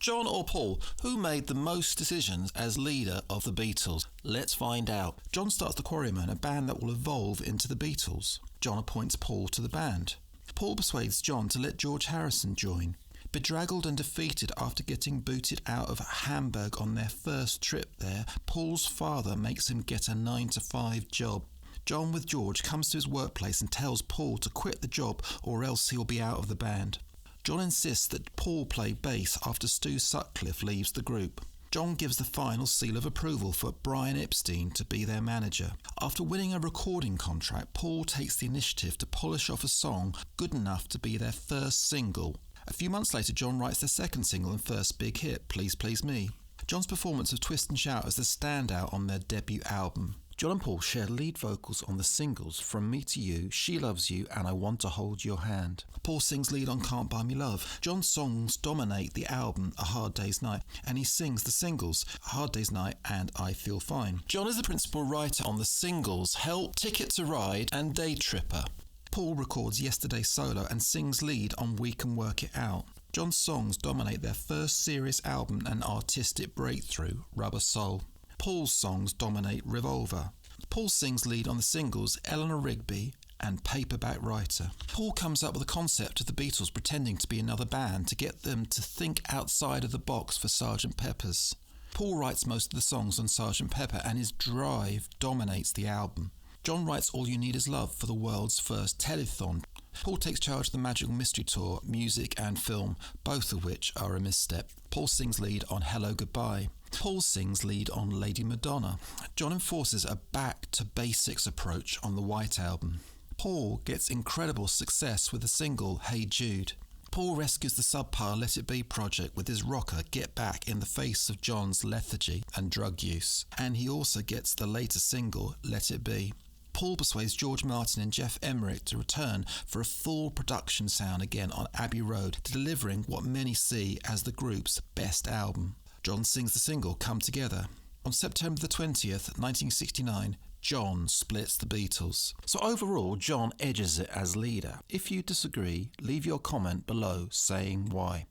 John or Paul, who made the most decisions as leader of the Beatles? Let's find out. John starts the Quarrymen, a band that will evolve into the Beatles. John appoints Paul to the band. Paul persuades John to let George Harrison join. Bedraggled and defeated after getting booted out of Hamburg on their first trip there, Paul's father makes him get a 9-to-5 job. John with George comes to his workplace and tells Paul to quit the job or else he'll be out of the band. John insists that Paul play bass after Stu Sutcliffe leaves the group. John gives the final seal of approval for Brian Epstein to be their manager. After winning a recording contract, Paul takes the initiative to polish off a song good enough to be their first single. A few months later, John writes their second single and first big hit, Please Please Me. John's performance of Twist and Shout is the standout on their debut album. John and Paul share lead vocals on the singles From Me to You, She Loves You and I Want to Hold Your Hand. Paul sings lead on Can't Buy Me Love. John's songs dominate the album A Hard Day's Night, and he sings the singles A Hard Day's Night and I Feel Fine. John is the principal writer on the singles Help, Ticket to Ride and Day Tripper. Paul records Yesterday solo and sings lead on We Can Work It Out. John's songs dominate their first serious album and artistic breakthrough, Rubber Soul. Paul's songs dominate Revolver. Paul sings lead on the singles Eleanor Rigby and Paperback Writer. Paul comes up with the concept of the Beatles pretending to be another band to get them to think outside of the box for Sgt. Pepper's. Paul writes most of the songs on Sgt. Pepper and his drive dominates the album. John writes All You Need Is Love for the world's first telethon. Paul takes charge of the Magical Mystery Tour, music and film, both of which are a misstep. Paul sings lead on Hello Goodbye. Paul sings lead on Lady Madonna. John enforces a back-to-basics approach on the White Album. Paul gets incredible success with the single Hey Jude. Paul rescues the subpar Let It Be project with his rocker Get Back in the face of John's lethargy and drug use. And he also gets the later single Let It Be. Paul persuades George Martin and Jeff Emerick to return for a full production sound again on Abbey Road, delivering what many see as the group's best album. John sings the single Come Together. On September the 20th, 1969, John splits the Beatles. So overall, John edges it as leader. If you disagree, leave your comment below saying why.